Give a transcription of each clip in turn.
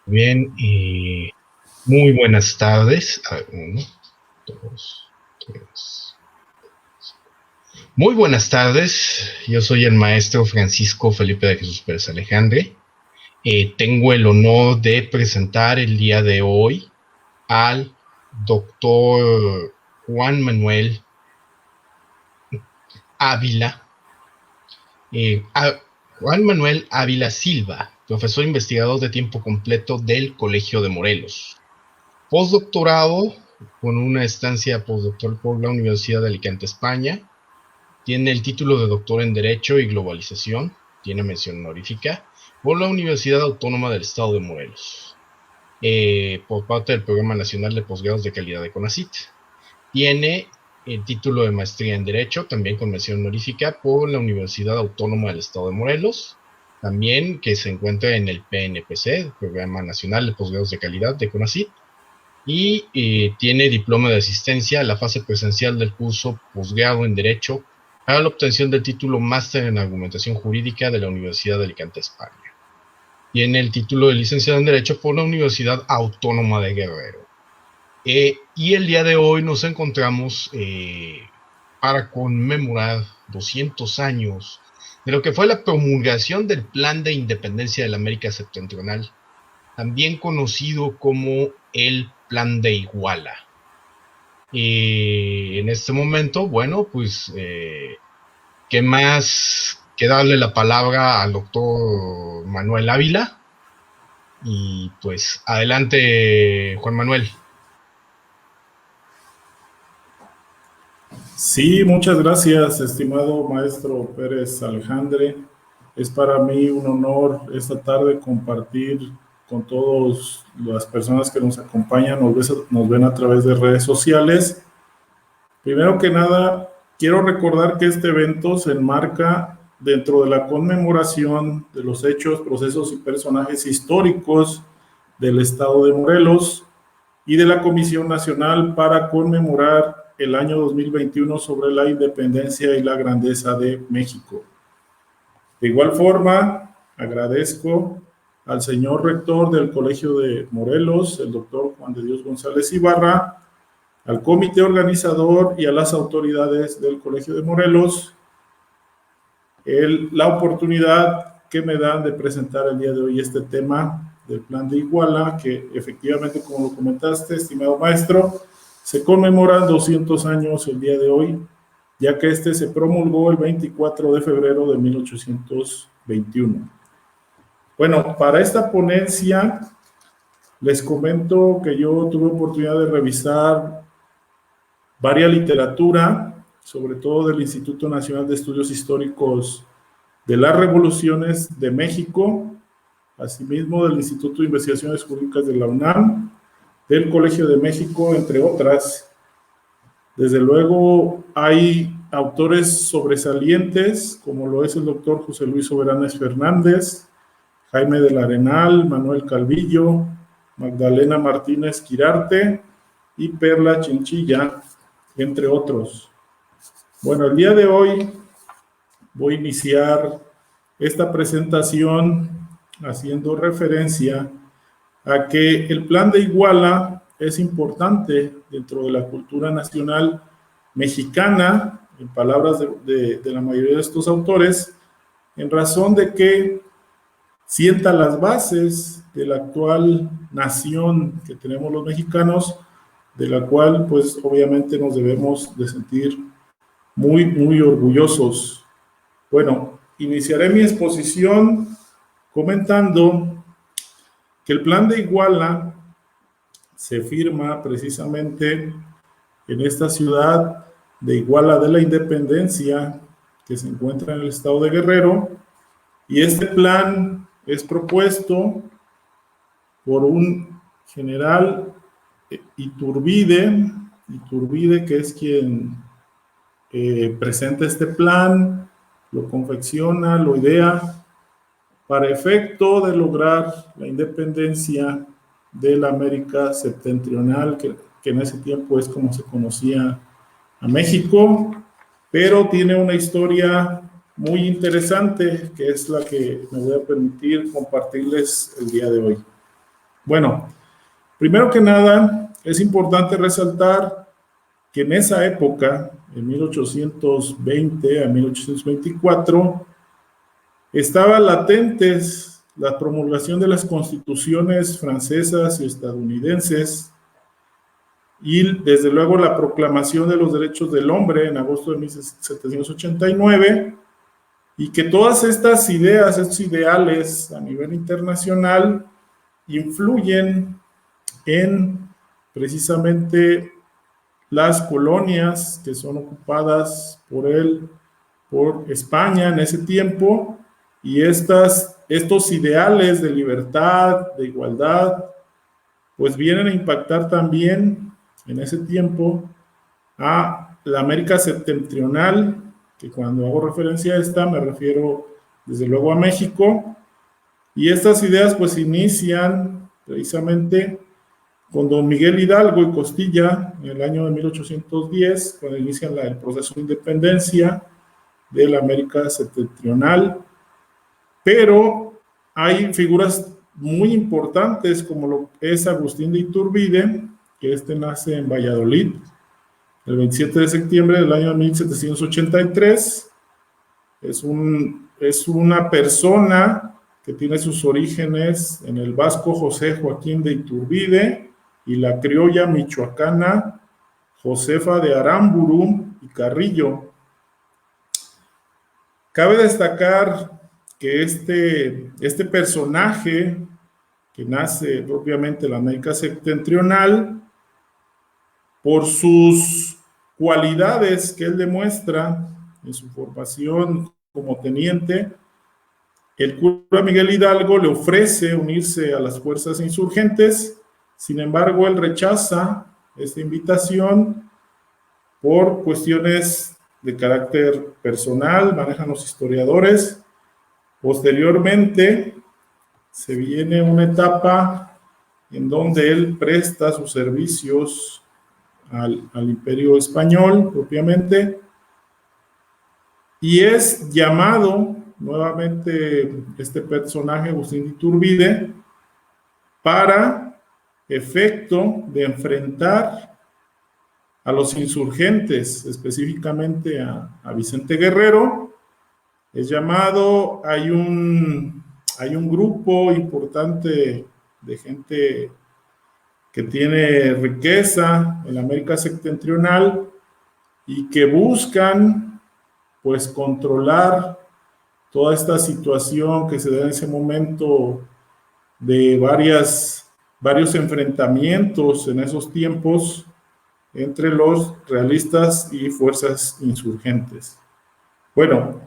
Bien, muy buenas tardes. Uno, dos, tres. Muy buenas tardes. Yo soy el maestro Francisco Felipe de Jesús Pérez Alejandre. Tengo el honor de presentar el día de hoy al doctor Juan Manuel Ávila. Juan Manuel Ávila Silva, profesor investigador de tiempo completo del Colegio de Morelos. Postdoctorado con una estancia postdoctoral por la Universidad de Alicante, España. Tiene el título de doctor en Derecho y Globalización, tiene mención honorífica, por la Universidad Autónoma del Estado de Morelos, por parte del Programa Nacional de Posgrados de Calidad de CONACYT. Tiene el título de maestría en Derecho, también con mención honorífica, por la Universidad Autónoma del Estado de Morelos, también que se encuentra en el PNPC, el Programa Nacional de Posgrados de Calidad de CONACYT, y tiene diploma de asistencia a la fase presencial del curso posgrado en Derecho para la obtención del título Máster en Argumentación Jurídica de la Universidad de Alicante, España. Tiene el título de licenciado en Derecho por la Universidad Autónoma de Guerrero. Y el día de hoy nos encontramos para conmemorar 200 años de lo que fue la promulgación del Plan de Independencia de la América Septentrional, también conocido como el Plan de Iguala. Y en este momento, bueno, pues, ¿qué más que darle la palabra al doctor Manuel Ávila? Y pues, adelante, Juan Manuel. Sí, muchas gracias, estimado maestro Pérez Alejandre. Es para mí un honor esta tarde compartir con todas las personas que nos acompañan, nos ven a través de redes sociales. Primero que nada, quiero recordar que este evento se enmarca dentro de la conmemoración de los hechos, procesos y personajes históricos del Estado de Morelos y de la Comisión Nacional para conmemorar el año 2021 sobre la independencia y la grandeza de México. De igual forma, agradezco al señor rector del Colegio de Morelos, el doctor Juan de Dios González Ibarra, al comité organizador y a las autoridades del Colegio de Morelos la oportunidad que me dan de presentar el día de hoy este tema del Plan de Iguala, que efectivamente, como lo comentaste, estimado maestro, se conmemoran 200 años el día de hoy, ya que este se promulgó el 24 de febrero de 1821. Bueno, para esta ponencia les comento que yo tuve oportunidad de revisar varias literatura, sobre todo del Instituto Nacional de Estudios Históricos de las Revoluciones de México, asimismo del Instituto de Investigaciones Jurídicas de la UNAM, del Colegio de México, entre otras. Desde luego hay autores sobresalientes, como lo es el doctor José Luis Soberanes Fernández, Jaime del Arenal, Manuel Calvillo, Magdalena Martínez Quirarte y Perla Chinchilla, entre otros. Bueno, el día de hoy voy a iniciar esta presentación haciendo referencia a que el Plan de Iguala es importante dentro de la cultura nacional mexicana, en palabras de la mayoría de estos autores, en razón de que sienta las bases de la actual nación que tenemos los mexicanos, de la cual pues obviamente nos debemos de sentir muy, muy orgullosos. Bueno, iniciaré mi exposición comentando que el Plan de Iguala se firma precisamente en esta ciudad de Iguala de la Independencia, que se encuentra en el estado de Guerrero, y este plan es propuesto por un general Iturbide, que es quien presenta este plan, lo confecciona, lo idea, para efecto de lograr la independencia de la América Septentrional, que en ese tiempo es como se conocía a México, pero tiene una historia muy interesante, que es la que me voy a permitir compartirles el día de hoy. Bueno, primero que nada, es importante resaltar que en esa época, en 1820 a 1824, estaban latentes la promulgación de las constituciones francesas y estadounidenses y desde luego la proclamación de los derechos del hombre en agosto de 1789, y que todas estas ideas, estos ideales a nivel internacional influyen en precisamente las colonias que son ocupadas por España en ese tiempo, y estos ideales de libertad, de igualdad, pues vienen a impactar también en ese tiempo a la América septentrional, que cuando hago referencia a esta me refiero desde luego a México, y estas ideas pues inician precisamente con don Miguel Hidalgo y Costilla en el año de 1810, cuando inician el proceso de independencia de la América septentrional, pero hay figuras muy importantes como lo es Agustín de Iturbide, que nace en Valladolid el 27 de septiembre del año 1783. Es una persona que tiene sus orígenes en el vasco José Joaquín de Iturbide y la criolla michoacana Josefa de Aramburu y Carrillo. Cabe destacar que este personaje que nace propiamente en la América septentrional, por sus cualidades que él demuestra en su formación como teniente, el cura Miguel Hidalgo le ofrece unirse a las fuerzas insurgentes. Sin embargo, él rechaza esta invitación por cuestiones de carácter personal, manejan los historiadores. Posteriormente, se viene una etapa en donde él presta sus servicios al Imperio Español propiamente, y es llamado nuevamente este personaje, Agustín de Iturbide, para efecto de enfrentar a los insurgentes, específicamente a Vicente Guerrero. Es llamado, hay un grupo importante de gente que tiene riqueza en la América septentrional y que buscan pues controlar toda esta situación que se da en ese momento de varios enfrentamientos en esos tiempos entre los realistas y fuerzas insurgentes. Bueno,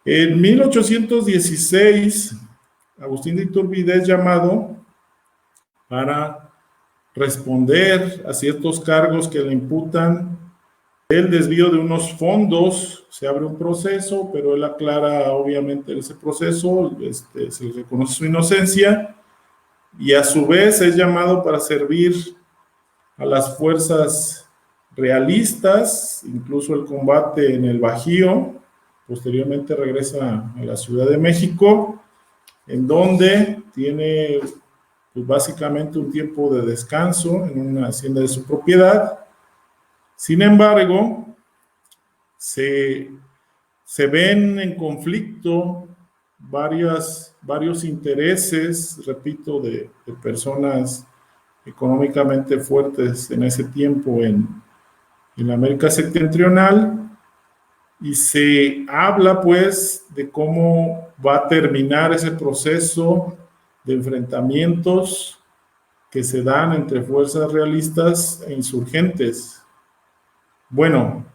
en 1816, Agustín de Iturbide es llamado para responder a ciertos cargos que le imputan el desvío de unos fondos. Se abre un proceso, pero él aclara obviamente ese proceso, se le reconoce su inocencia, y a su vez es llamado para servir a las fuerzas realistas, incluso el combate en el Bajío. Posteriormente regresa a la Ciudad de México, en donde tiene pues básicamente un tiempo de descanso en una hacienda de su propiedad. Sin embargo, se ven en conflicto varios intereses, repito, de personas económicamente fuertes en ese tiempo en la América septentrional, y se habla pues de cómo va a terminar ese proceso de enfrentamientos que se dan entre fuerzas realistas e insurgentes. Bueno,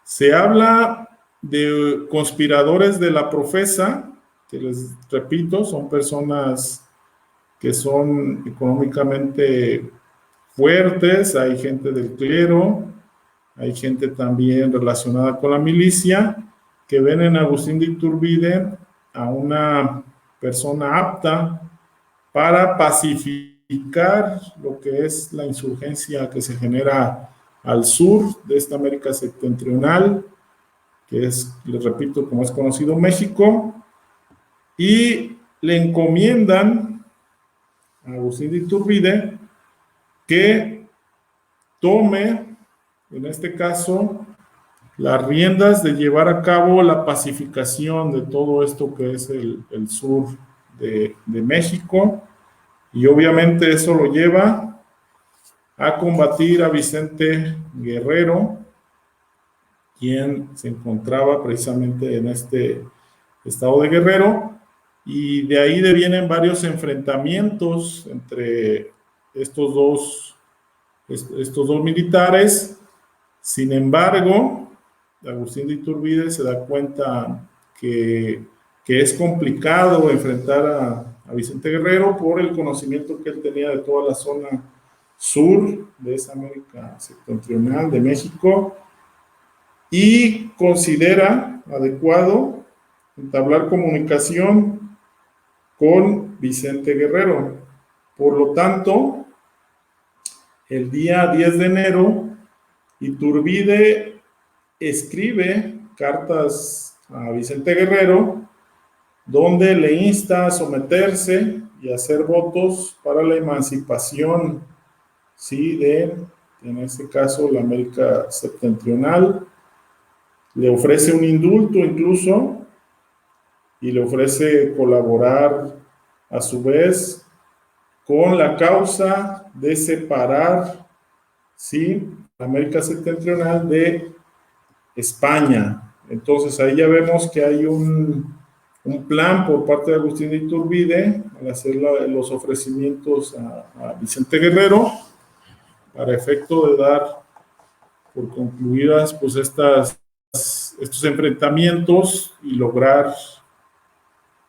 se habla de conspiradores de la profesa, que les repito, son personas que son económicamente fuertes, hay gente del clero, hay gente también relacionada con la milicia, que ven en Agustín de Iturbide a una persona apta para pacificar lo que es la insurgencia que se genera al sur de esta América septentrional, que es, les repito, como es conocido México, y le encomiendan a Agustín de Iturbide que tome, en este caso, las riendas de llevar a cabo la pacificación de todo esto que es el sur de México, y obviamente eso lo lleva a combatir a Vicente Guerrero, quien se encontraba precisamente en este estado de Guerrero, y de ahí devienen varios enfrentamientos entre estos dos militares. Sin embargo, Agustín de Iturbide se da cuenta que es complicado enfrentar a Vicente Guerrero por el conocimiento que él tenía de toda la zona sur de esa América septentrional de México, y considera adecuado entablar comunicación con Vicente Guerrero. Por lo tanto, el día 10 de enero, Iturbide escribe cartas a Vicente Guerrero, donde le insta a someterse y hacer votos para la emancipación, ¿sí?, en este caso, la América septentrional. Le ofrece un indulto incluso, y le ofrece colaborar a su vez con la causa de separar, ¿sí?, la América septentrional de España. Entonces ahí ya vemos que hay un plan por parte de Agustín de Iturbide al hacer los ofrecimientos a Vicente Guerrero para efecto de dar por concluidas pues estos enfrentamientos y lograr,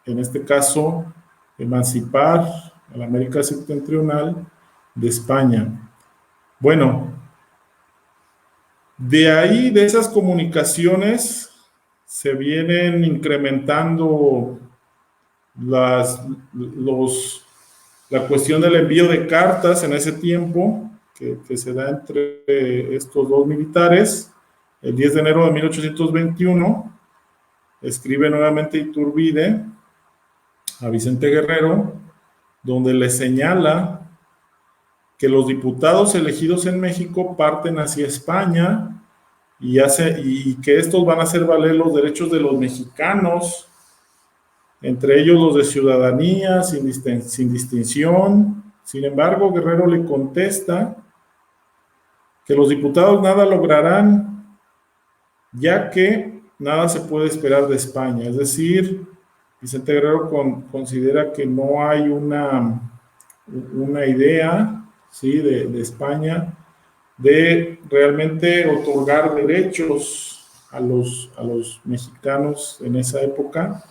en este caso, emancipar a la América septentrional de España. Bueno, de ahí, de esas comunicaciones, se vienen incrementando la cuestión del envío de cartas en ese tiempo, que se da entre estos dos militares. El 10 de enero de 1821, escribe nuevamente Iturbide a Vicente Guerrero, donde le señala que los diputados elegidos en México parten hacia España y que estos van a hacer valer los derechos de los mexicanos, entre ellos los de ciudadanía, sin distinción. Sin embargo, Guerrero le contesta que los diputados nada lograrán, ya que nada se puede esperar de España. Es decir, Vicente Guerrero considera que no hay una idea, ¿sí?, de España de realmente otorgar derechos a los mexicanos en esa época.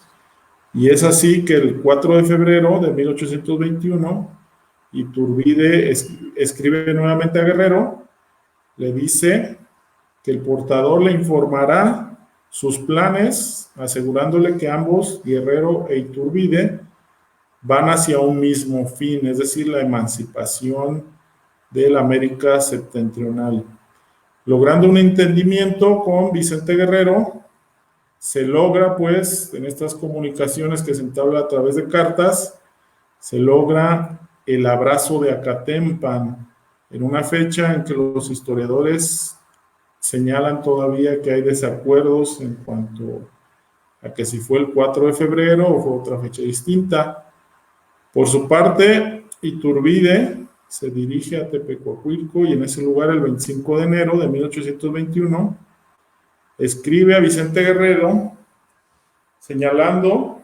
Y es así que el 4 de febrero de 1821, Iturbide escribe nuevamente a Guerrero, le dice que el portador le informará sus planes, asegurándole que ambos, Guerrero e Iturbide, van hacia un mismo fin, es decir, la emancipación de la América septentrional. Logrando un entendimiento con Vicente Guerrero, se logra, pues, en estas comunicaciones que se entabla a través de cartas, se logra el abrazo de Acatempan, en una fecha en que los historiadores señalan todavía que hay desacuerdos en cuanto a que si fue el 4 de febrero o fue otra fecha distinta. Por su parte, Iturbide se dirige a Tepecuacuilco y en ese lugar, el 25 de enero de 1821, escribe a Vicente Guerrero señalando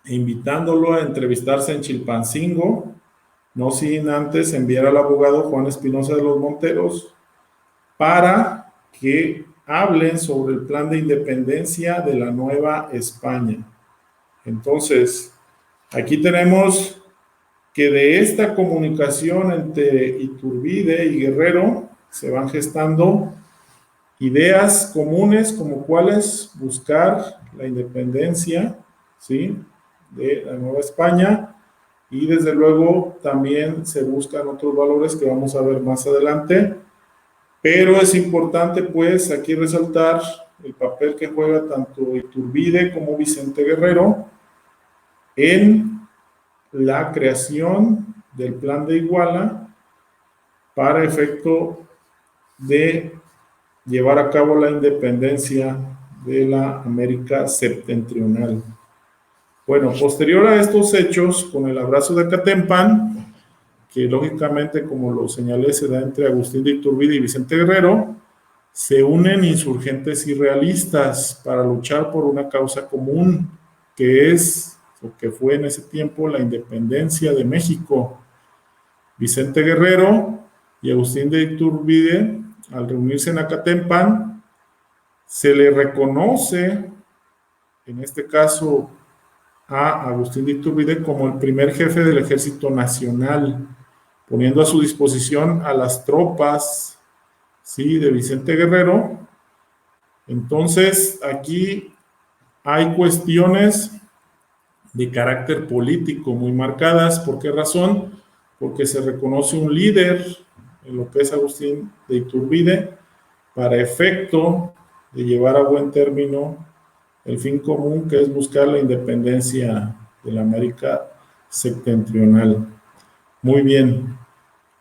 e invitándolo a entrevistarse en Chilpancingo, no sin antes enviar al abogado Juan Espinosa de los Monteros para que hablen sobre el plan de independencia de la Nueva España. Entonces, aquí tenemos que de esta comunicación entre Iturbide y Guerrero se van gestando ideas comunes, como cuáles buscar la independencia, ¿sí?, de la Nueva España, y desde luego también se buscan otros valores que vamos a ver más adelante, pero es importante pues aquí resaltar el papel que juega tanto Iturbide como Vicente Guerrero en la creación del Plan de Iguala para efecto de llevar a cabo la independencia de la América septentrional. Bueno, posterior a estos hechos, con el abrazo de Acatempan, que lógicamente, como lo señalé, se da entre Agustín de Iturbide y Vicente Guerrero, se unen insurgentes y realistas para luchar por una causa común, que es, o que fue en ese tiempo, la independencia de México. Vicente Guerrero y Agustín de Iturbide, al reunirse en Acatempan, se le reconoce, en este caso a Agustín de Iturbide, como el primer jefe del Ejército Nacional, poniendo a su disposición a las tropas, ¿sí?, de Vicente Guerrero. Entonces, aquí hay cuestiones de carácter político muy marcadas. ¿Por qué razón? Porque se reconoce un líder en lo que es Agustín de Iturbide para efecto de llevar a buen término el fin común, que es buscar la independencia de la América septentrional. Muy bien.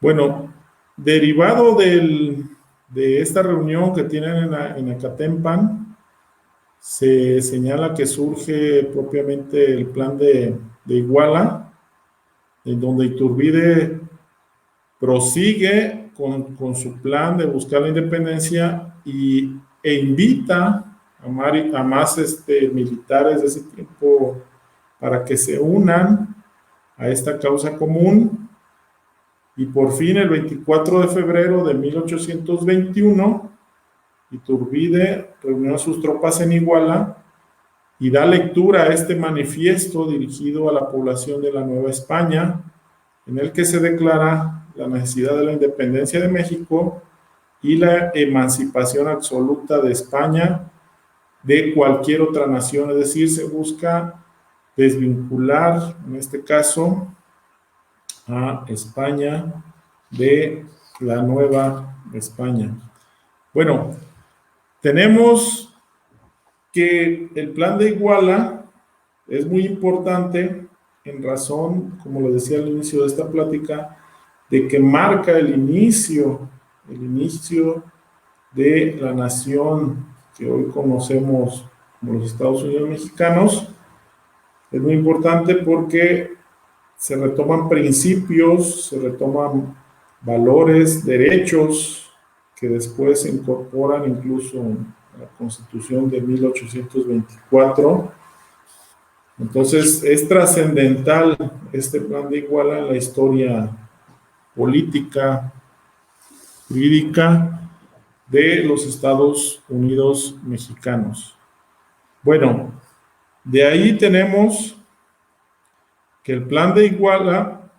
Bueno, derivado de esta reunión que tienen en Acatempan, se señala que surge propiamente el plan de Iguala, en donde Iturbide prosigue con su plan de buscar la independencia e invita a más militares de ese tiempo para que se unan a esta causa común. Y por fin, el 24 de febrero de 1821, Iturbide reunió a sus tropas en Iguala y da lectura a este manifiesto dirigido a la población de la Nueva España, en el que se declara la necesidad de la independencia de México y la emancipación absoluta de España de cualquier otra nación. Es decir, se busca desvincular, en este caso, a España de la Nueva España. Bueno, tenemos que el plan de Iguala es muy importante en razón, como lo decía al inicio de esta plática, de que marca el inicio de la nación que hoy conocemos como los Estados Unidos mexicanos. Es muy importante porque se retoman principios, se retoman valores, derechos que después se incorporan incluso en la Constitución de 1824. Entonces, es trascendental este plan de Iguala en la historia política, jurídica de los Estados Unidos mexicanos. Bueno, de ahí tenemos que el plan de Iguala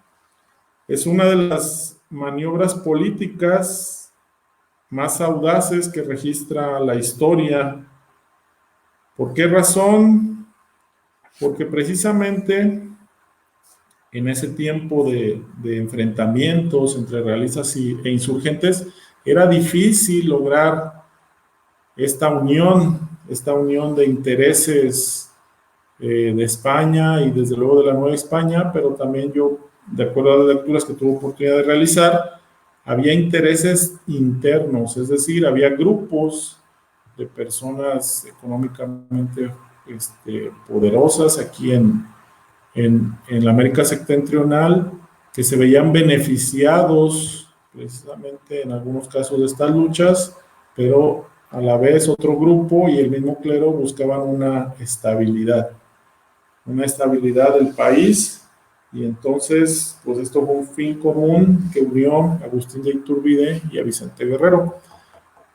es una de las maniobras políticas más audaces que registra la historia. ¿Por qué razón? Porque precisamente en ese tiempo de enfrentamientos entre realistas e insurgentes, era difícil lograr esta unión de intereses de España y desde luego de la Nueva España, pero también yo, de acuerdo a las lecturas que tuve oportunidad de realizar, había intereses internos, es decir, había grupos de personas económicamente poderosas aquí en la América septentrional que se veían beneficiados precisamente en algunos casos de estas luchas, pero a la vez otro grupo y el mismo clero buscaban una estabilidad del país, y entonces pues esto fue un fin común que unió a Agustín de Iturbide y a Vicente Guerrero.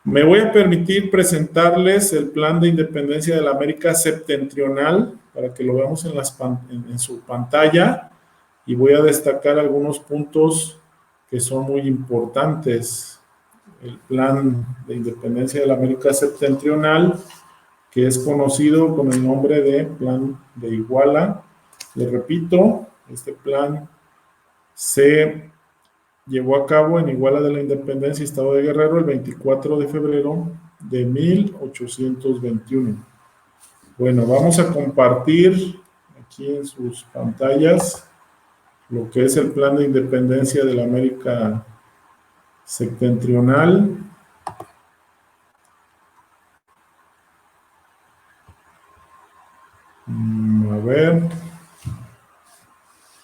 Me voy a permitir presentarles el plan de independencia de la América septentrional para que lo veamos en su pantalla, y voy a destacar algunos puntos que son muy importantes. El plan de independencia de la América septentrional, que es conocido con el nombre de Plan de Iguala. Les repito, este plan se llevó a cabo en Iguala de la Independencia, Estado de Guerrero, el 24 de febrero de 1821. Bueno, vamos a compartir aquí en sus pantallas lo que es el plan de independencia de la América septentrional. A ver,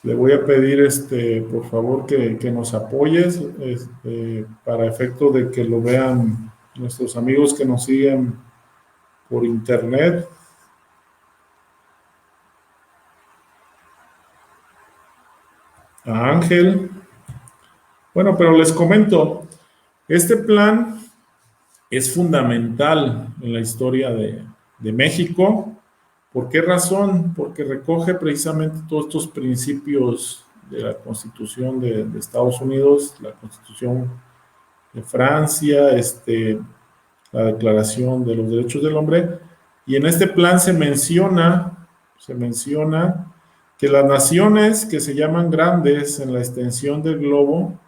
le voy a pedir, por favor, que nos apoyes, para efecto de que lo vean nuestros amigos que nos siguen por internet. A Ángel. Bueno, pero les comento, este plan es fundamental en la historia de México. ¿Por qué razón? Porque recoge precisamente todos estos principios de la Constitución de Estados Unidos, la Constitución de Francia, la Declaración de los Derechos del Hombre, y en este plan se menciona que las naciones que se llaman grandes en la extensión del globo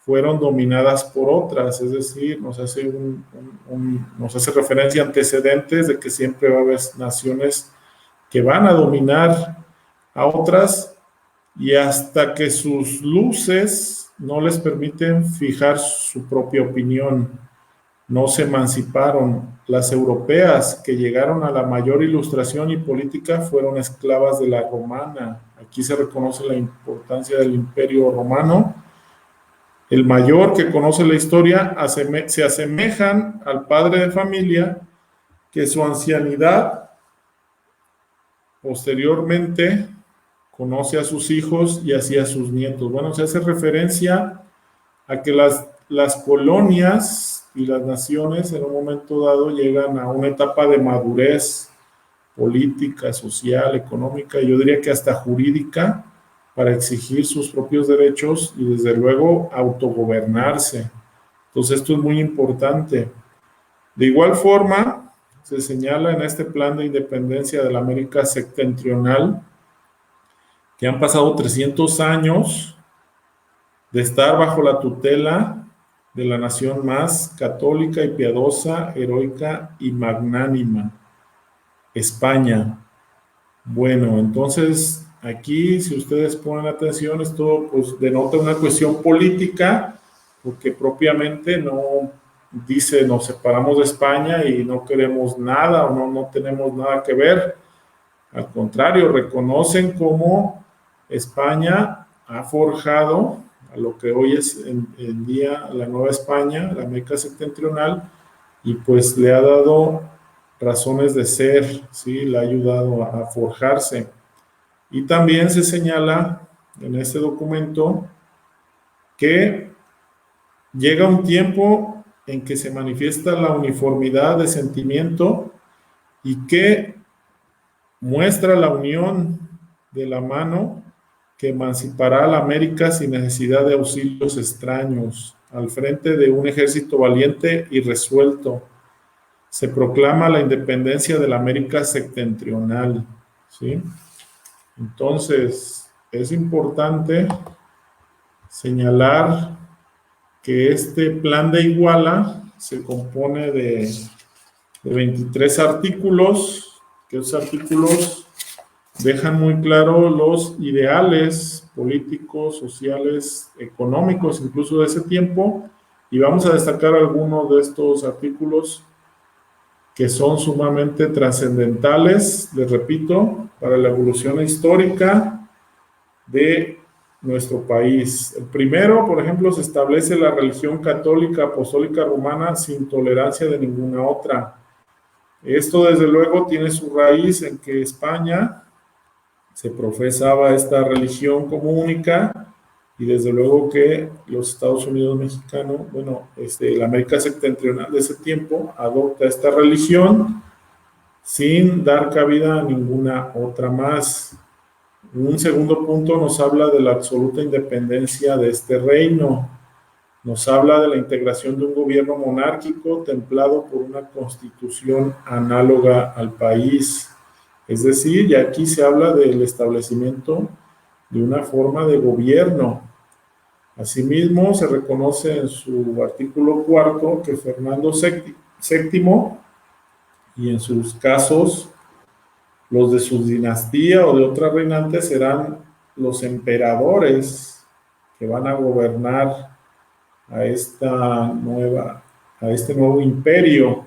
fueron dominadas por otras, es decir, nos hace referencia a antecedentes de que siempre va a haber naciones que van a dominar a otras, y hasta que sus luces no les permiten fijar su propia opinión, no se emanciparon. Las europeas que llegaron a la mayor ilustración y política fueron esclavas de la romana. Aquí se reconoce la importancia del Imperio Romano. El mayor que conoce la historia se asemejan al padre de familia que su ancianidad posteriormente conoce a sus hijos y así a sus nietos. Bueno, se hace referencia a que las colonias y las naciones en un momento dado llegan a una etapa de madurez política, social, económica, y yo diría que hasta jurídica, para exigir sus propios derechos y desde luego autogobernarse. Entonces esto es muy importante. De igual forma, se señala en este plan de independencia de la América septentrional que han pasado 300 años de estar bajo la tutela de la nación más católica y piadosa, heroica y magnánima, España. Bueno, entonces aquí, si ustedes ponen atención, esto pues denota una cuestión política, porque propiamente no dice nos separamos de España y no queremos nada o no tenemos nada que ver. Al contrario, reconocen cómo España ha forjado a lo que hoy es en día la Nueva España, la América septentrional, y pues le ha dado razones de ser, ¿sí? Le ha ayudado a forjarse. Y también se señala en este documento que llega un tiempo en que se manifiesta la uniformidad de sentimiento y que muestra la unión de la mano que emancipará a la América sin necesidad de auxilios extraños, al frente de un ejército valiente y resuelto. Se proclama la independencia de la América septentrional, ¿sí? Entonces, es importante señalar que este plan de Iguala se compone de 23 artículos, que esos artículos dejan muy claro los ideales políticos, sociales, económicos, incluso de ese tiempo, y vamos a destacar algunos de estos artículos que son sumamente trascendentales, les repito, para la evolución histórica de nuestro país. El primero, por ejemplo, se establece la religión católica apostólica romana sin tolerancia de ninguna otra. Esto, desde luego, tiene su raíz en que España se profesaba esta religión como única, y desde luego que los Estados Unidos mexicanos, bueno, la América septentrional de ese tiempo adopta esta religión sin dar cabida a ninguna otra más. Un segundo punto nos habla de la absoluta independencia de este reino. Nos habla de la integración de un gobierno monárquico templado por una constitución análoga al país. Es decir, y aquí se habla del establecimiento de una forma de gobierno. Asimismo, se reconoce en su artículo 4 que Fernando VII y en sus casos los de su dinastía o de otra reinante serán los emperadores que van a gobernar a este nuevo imperio.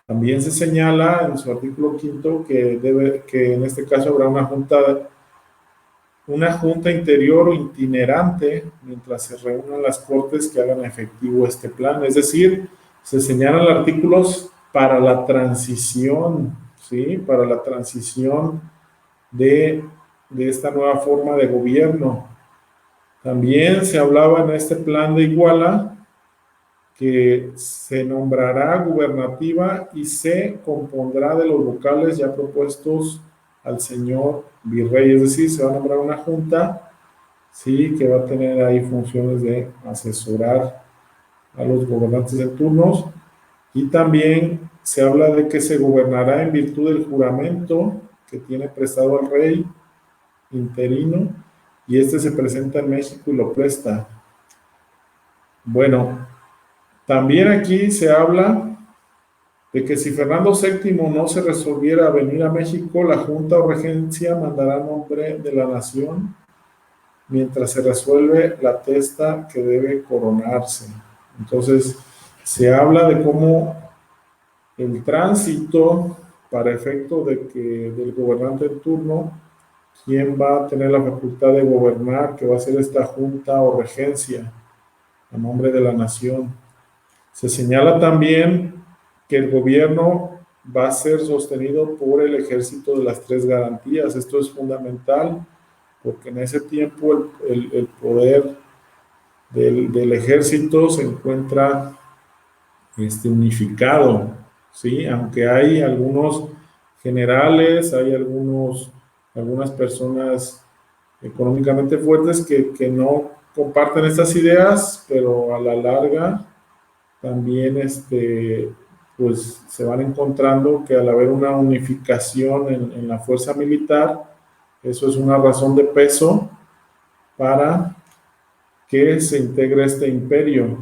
También se señala en su artículo 5 que en este caso habrá una junta interior o itinerante mientras se reúnan las cortes que hagan efectivo este plan. Es decir, se señalan artículos para la transición, ¿sí? Para la transición de esta nueva forma de gobierno. También se hablaba en este plan de Iguala que se nombrará gubernativa y se compondrá de los vocales ya propuestos al señor virrey, es decir, se va a nombrar una junta, sí, que va a tener ahí funciones de asesorar a los gobernantes de turnos, y también se habla de que se gobernará en virtud del juramento que tiene prestado al rey interino, y este se presenta en México y lo presta. Bueno, también aquí se habla de que si Fernando VII no se resolviera venir a México, la Junta o Regencia mandará nombre de la nación mientras se resuelve la testa que debe coronarse. Entonces, se habla de cómo el tránsito para efecto de que del gobernante en turno, quién va a tener la facultad de gobernar, que va a ser esta Junta o Regencia a nombre de la nación. Se señala también que el gobierno va a ser sostenido por el ejército de las tres garantías. Esto es fundamental porque en ese tiempo el poder del ejército se encuentra unificado, ¿sí? Aunque hay algunos generales, hay algunas personas económicamente fuertes que no comparten estas ideas, pero a la larga también pues se van encontrando que al haber una unificación en la fuerza militar, eso es una razón de peso para que se integre este imperio.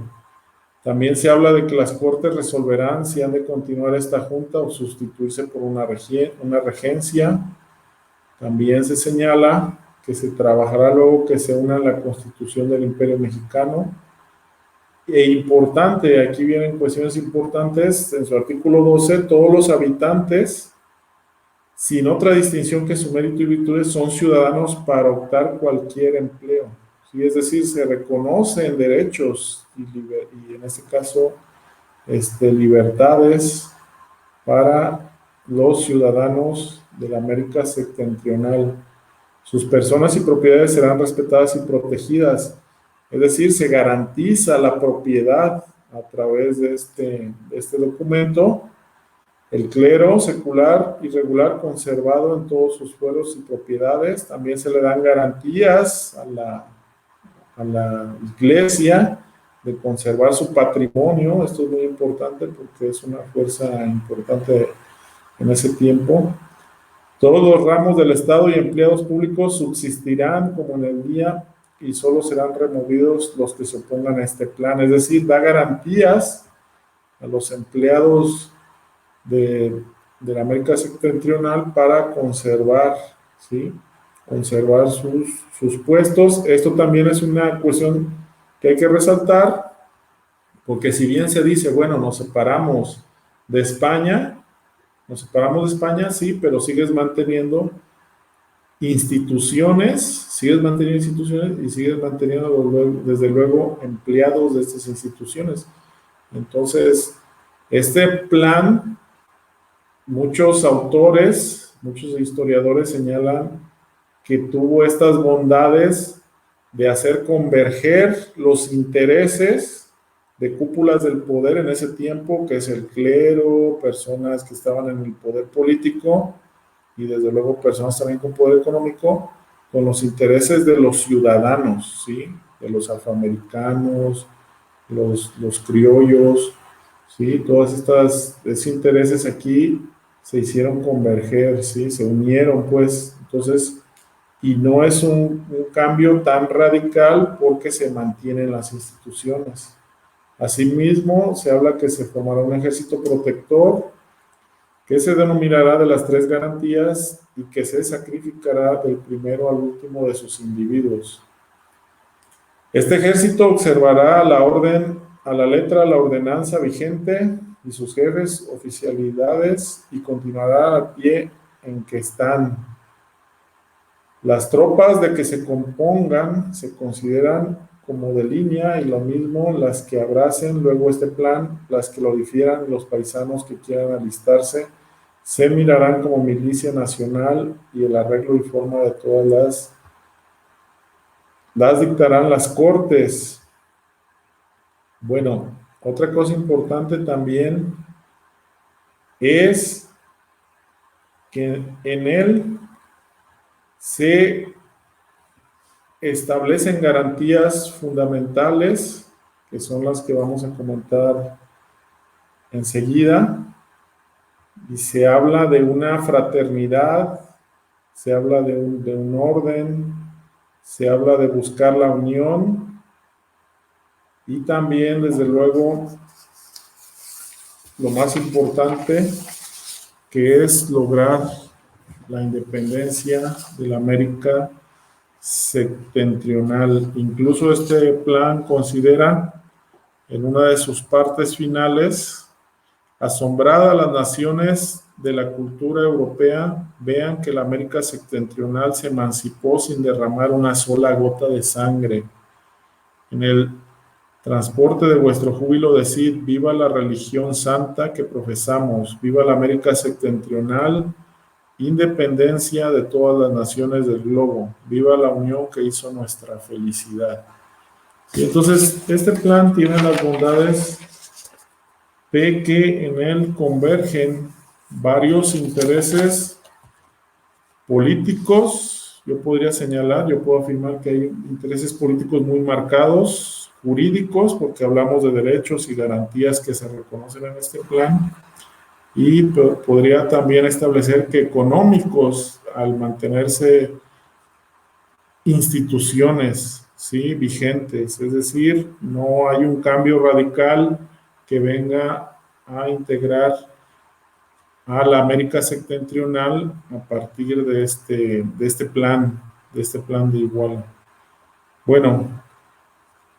También se habla de que las cortes resolverán si han de continuar esta junta o sustituirse por una regencia. También se señala que se trabajará luego que se una la constitución del Imperio Mexicano. E importante, aquí vienen cuestiones importantes, en su artículo 12, todos los habitantes, sin otra distinción que su mérito y virtudes, son ciudadanos para optar cualquier empleo. ¿Sí? Es decir, se reconocen derechos y en este caso libertades para los ciudadanos de la América septentrional. Sus personas y propiedades serán respetadas y protegidas. Es decir, se garantiza la propiedad a través de este documento. El clero secular y regular conservado en todos sus fueros y propiedades. También se le dan garantías a la iglesia de conservar su patrimonio. Esto es muy importante porque es una fuerza importante en ese tiempo. Todos los ramos del Estado y empleados públicos subsistirán como en el día y solo serán removidos los que se opongan a este plan. Es decir, da garantías a los empleados de la América septentrional para conservar, ¿sí? Conservar sus puestos. Esto también es una cuestión que hay que resaltar, porque si bien se dice, bueno, nos separamos de España, sí, pero sigues manteniendo instituciones y sigues manteniendo desde luego empleados de estas instituciones. Entonces, este plan, muchos autores, muchos historiadores señalan que tuvo estas bondades de hacer converger los intereses de cúpulas del poder en ese tiempo, que es el clero, personas que estaban en el poder político y desde luego personas también con poder económico, con los intereses de los ciudadanos, ¿sí? De los afroamericanos, los criollos, ¿sí? Todos estos intereses aquí se hicieron converger, ¿sí? Se unieron, pues. Entonces, y no es un cambio tan radical porque se mantienen las instituciones. Asimismo, se habla que se formará un ejército protector que se denominará de las tres garantías y que se sacrificará del primero al último de sus individuos. Este ejército observará a la letra la ordenanza vigente y sus jefes, oficialidades, y continuará al pie en que están. Las tropas de que se compongan se consideran como de línea y lo mismo las que abracen luego este plan, las que lo difieran, los paisanos que quieran alistarse, se mirarán como milicia nacional y el arreglo y forma de todas las dictarán las cortes. Bueno, otra cosa importante también es que en él se establecen garantías fundamentales, que son las que vamos a comentar enseguida, y se habla de una fraternidad, se habla de un orden, se habla de buscar la unión, y también, desde luego, lo más importante, que es lograr la independencia de la América septentrional. Incluso este plan considera en una de sus partes finales: asombrada las naciones de la cultura europea vean que la América septentrional se emancipó sin derramar una sola gota de sangre. En el transporte de vuestro júbilo decid: viva la religión santa que profesamos, viva la América septentrional, independencia de todas las naciones del globo, viva la unión que hizo nuestra felicidad. Y entonces este plan tiene las bondades de que en él convergen varios intereses políticos. Yo podría señalar, yo puedo afirmar que hay intereses políticos muy marcados, jurídicos, porque hablamos de derechos y garantías que se reconocen en este plan, y podría también establecer que económicos, al mantenerse instituciones, ¿sí?, vigentes, es decir, no hay un cambio radical que venga a integrar a la América septentrional a partir de este plan de Iguala. Bueno,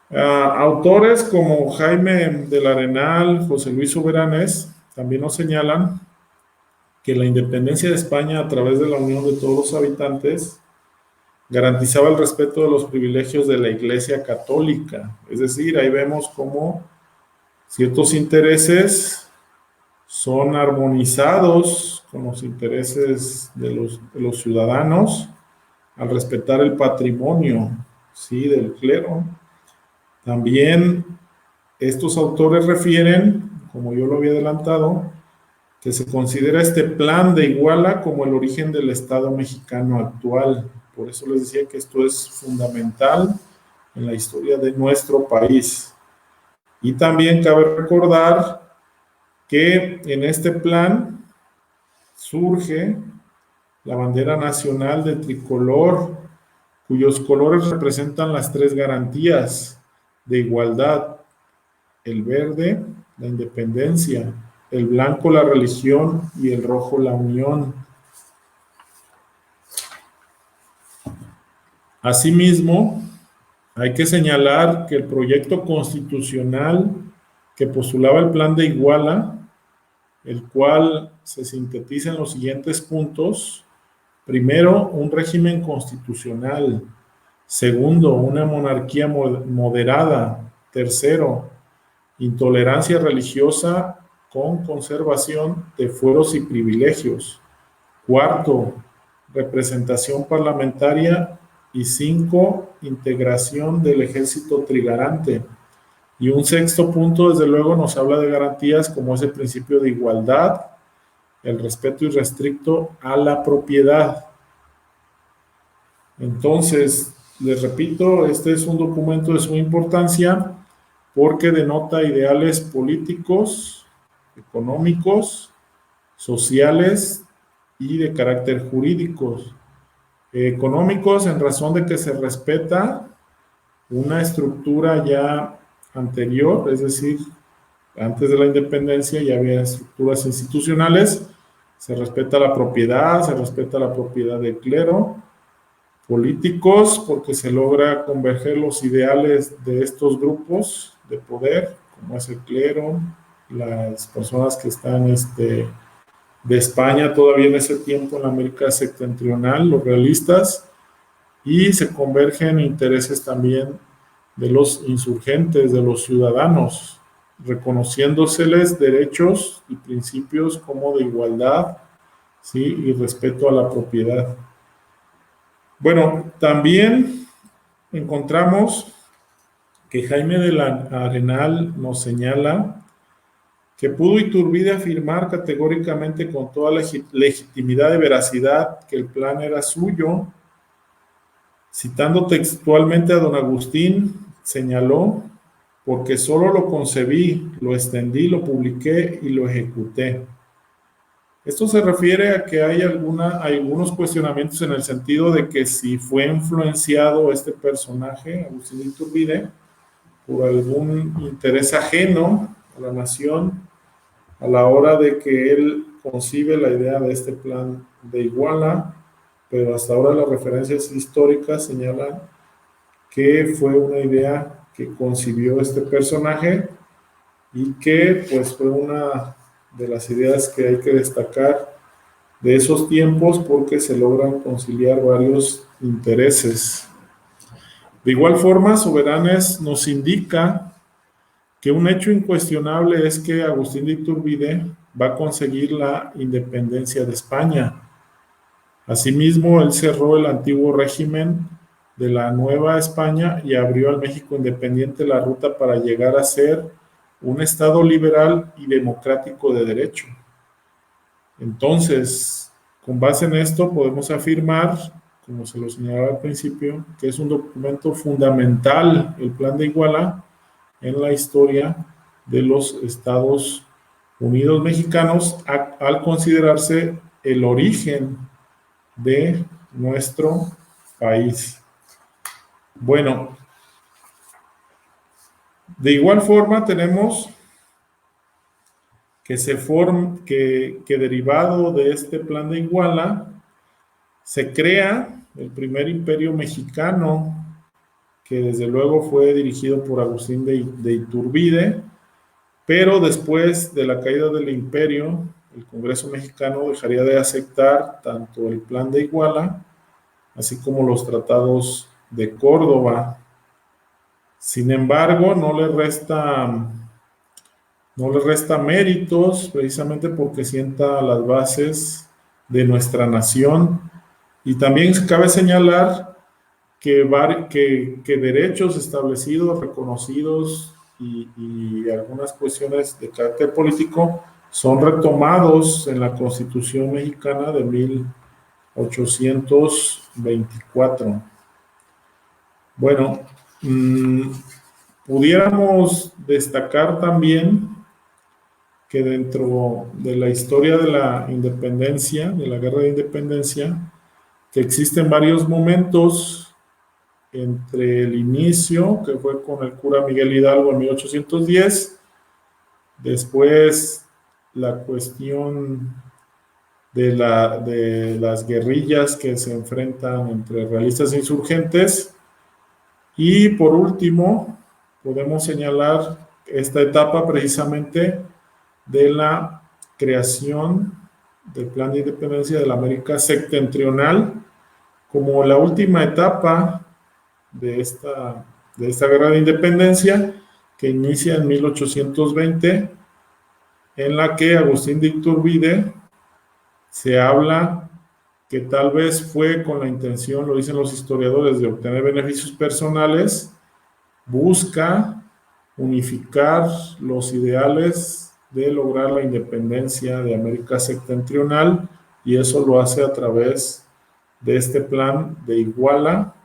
autores como Jaime del Arenal, José Luis Soberanes, también nos señalan que la independencia de España a través de la unión de todos los habitantes garantizaba el respeto de los privilegios de la Iglesia Católica. Es decir, ahí vemos cómo ciertos intereses son armonizados con los intereses de los ciudadanos al respetar el patrimonio, ¿sí?, del clero. También estos autores refieren, como yo lo había adelantado, que se considera este plan de Iguala como el origen del Estado mexicano actual. Por eso les decía que esto es fundamental en la historia de nuestro país. Y también cabe recordar que en este plan surge la bandera nacional de tricolor, cuyos colores representan las tres garantías de igualdad: el verde, la independencia; el blanco, la religión; y el rojo, la unión. Asimismo, hay que señalar que el proyecto constitucional que postulaba el plan de Iguala, el cual se sintetiza en los siguientes puntos: primero, un régimen constitucional; segundo, una monarquía moderada; tercero, intolerancia religiosa con conservación de fueros y privilegios; cuarto, representación parlamentaria; y 5, integración del ejército trigarante. Y un sexto punto, desde luego, nos habla de garantías como ese principio de igualdad, el respeto irrestricto a la propiedad. Entonces, les repito, este es un documento de suma importancia porque denota ideales políticos, económicos, sociales y de carácter jurídico. Económicos en razón de que se respeta una estructura ya anterior, es decir, antes de la independencia ya había estructuras institucionales se respeta la propiedad del clero, políticos, porque se logra converger los ideales de estos grupos de poder, como es el clero, las personas que están de España todavía en ese tiempo en la América septentrional, los realistas, y se convergen intereses también de los insurgentes, de los ciudadanos, reconociéndoseles derechos y principios como de igualdad, ¿sí? Y respeto a la propiedad. Bueno, también encontramos que Jaime de la Arenal nos señala que pudo Iturbide afirmar categóricamente con toda legitimidad y veracidad que el plan era suyo. Citando textualmente a don Agustín, señaló, porque solo lo concebí, lo extendí, lo publiqué y lo ejecuté. Esto se refiere a que hay algunos cuestionamientos en el sentido de que si fue influenciado este personaje, Agustín de Iturbide, por algún interés ajeno a la nación a la hora de que él concibe la idea de este plan de Iguala, pero hasta ahora las referencias históricas señalan que fue una idea que concibió este personaje y que pues fue una de las ideas que hay que destacar de esos tiempos porque se logran conciliar varios intereses. De igual forma, Soberanes nos indica que un hecho incuestionable es que Agustín de Iturbide va a conseguir la independencia de España. Asimismo, él cerró el antiguo régimen de la Nueva España y abrió al México independiente la ruta para llegar a ser un Estado liberal y democrático de derecho. Entonces, con base en esto, podemos afirmar, como se lo señalaba al principio, que es un documento fundamental, el Plan de Iguala, en la historia de los Estados Unidos mexicanos, al considerarse el origen de nuestro país. Bueno, de igual forma tenemos que derivado de este plan de Iguala se crea el primer imperio mexicano, que desde luego fue dirigido por Agustín de Iturbide, pero después de la caída del imperio, el Congreso mexicano dejaría de aceptar tanto el plan de Iguala, así como los tratados de Córdoba. Sin embargo, no le resta méritos, precisamente porque sienta las bases de nuestra nación. Y también cabe señalar que derechos establecidos, reconocidos y algunas cuestiones de carácter político son retomados en la Constitución mexicana de 1824. Bueno, pudiéramos destacar también que dentro de la historia de la independencia, de la guerra de independencia, que existen varios momentos entre el inicio, que fue con el cura Miguel Hidalgo en 1810, después la cuestión de las guerrillas que se enfrentan entre realistas e insurgentes, y por último podemos señalar esta etapa precisamente de la creación del Plan de Independencia de la América Septentrional como la última etapa de esta guerra de independencia que inicia en 1820, en la que Agustín de Iturbide se habla que tal vez fue con la intención, lo dicen los historiadores, de obtener beneficios personales, busca unificar los ideales de lograr la independencia de América Septentrional, y eso lo hace a través de este plan de Iguala,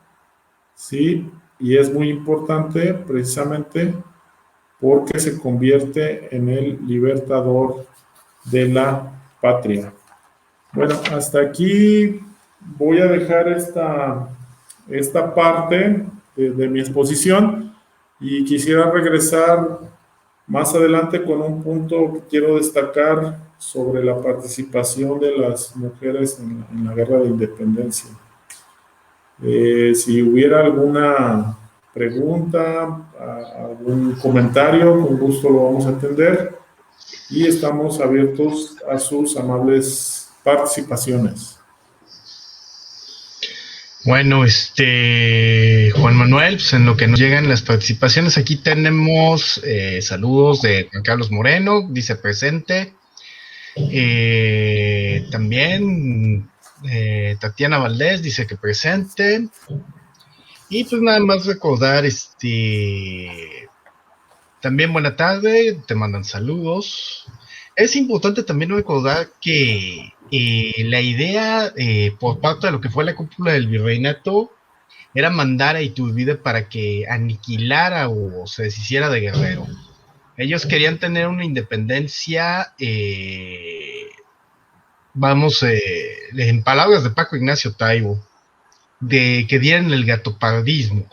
¿sí? Y es muy importante precisamente porque se convierte en el libertador de la patria. Bueno, hasta aquí voy a dejar esta parte de mi exposición y quisiera regresar más adelante con un punto que quiero destacar sobre la participación de las mujeres en la guerra de independencia. Si hubiera alguna pregunta, algún comentario, con gusto lo vamos a atender y estamos abiertos a sus amables participaciones. Bueno, Juan Manuel, pues en lo que nos llegan las participaciones, aquí tenemos saludos de Juan Carlos Moreno, dice presente. También Tatiana Valdés dice que presente. Y pues nada más recordar, también buena tarde, te mandan saludos. Es importante también recordar que la idea por parte de lo que fue la cúpula del virreinato era mandar a Iturbide para que aniquilara o se deshiciera de Guerrero. Ellos querían tener una independencia, en palabras de Paco Ignacio Taibo, de que dieran el gatopardismo.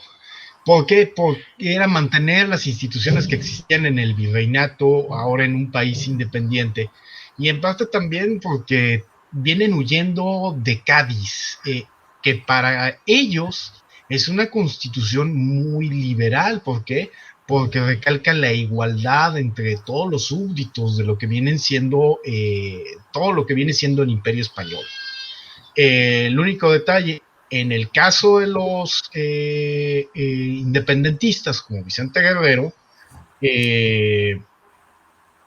¿Por qué? Porque era mantener las instituciones que existían en el virreinato, ahora en un país independiente. Y en parte también porque vienen huyendo de Cádiz, que para ellos es una constitución muy liberal. ¿Por qué? Porque recalca la igualdad entre todos los súbditos de lo que vienen siendo, todo lo que viene siendo el Imperio Español. El único detalle, en el caso de los independentistas como Vicente Guerrero,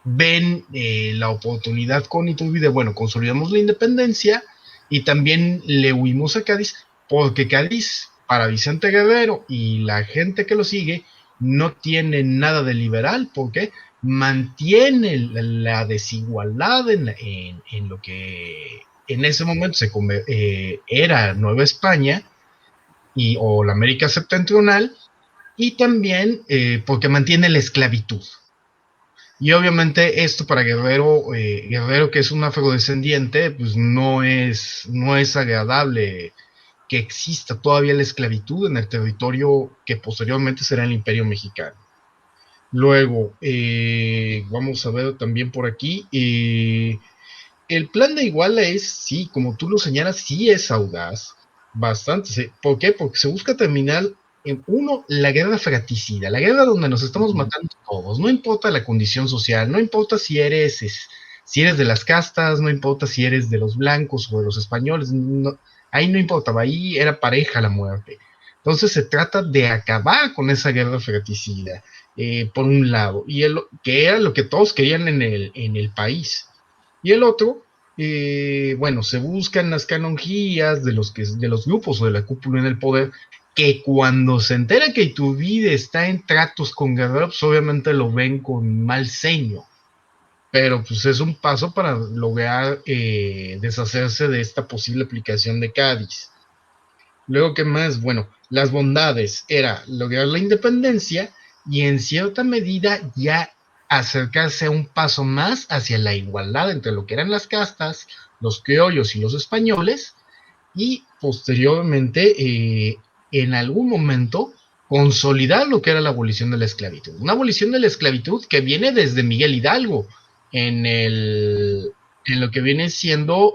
ven la oportunidad con Iturbide, bueno, consolidamos la independencia y también le huimos a Cádiz, porque Cádiz, para Vicente Guerrero y la gente que lo sigue, no tiene nada de liberal, porque mantiene la desigualdad en lo que en ese momento era Nueva España o la América Septentrional, y también porque mantiene la esclavitud. Y obviamente esto para Guerrero que es un afrodescendiente, pues no es agradable que exista todavía la esclavitud en el territorio que posteriormente será el Imperio Mexicano. Luego, vamos a ver también por aquí, el plan de Iguala es, sí, como tú lo señalas, sí es audaz, bastante. ¿Por qué? Porque se busca terminar la guerra fratricida, la guerra donde nos estamos matando todos, no importa la condición social, no importa si eres de las castas, no importa si eres de los blancos o de los españoles, no, ahí no importaba, ahí era pareja la muerte. Entonces se trata de acabar con esa guerra fratricida, por un lado, que era lo que todos querían en el país. Y el otro, bueno, se buscan las canonjías de los grupos o de la cúpula en el poder, que cuando se entera que Iturbide está en tratos con Guerrero, pues obviamente lo ven con mal ceño. Pero pues es un paso para lograr deshacerse de esta posible aplicación de Cádiz. Luego, ¿qué más? Bueno, las bondades era lograr la independencia y en cierta medida ya acercarse a un paso más hacia la igualdad entre lo que eran las castas, los criollos y los españoles, y posteriormente, en algún momento, consolidar lo que era la abolición de la esclavitud. Una abolición de la esclavitud que viene desde Miguel Hidalgo, en lo que viene siendo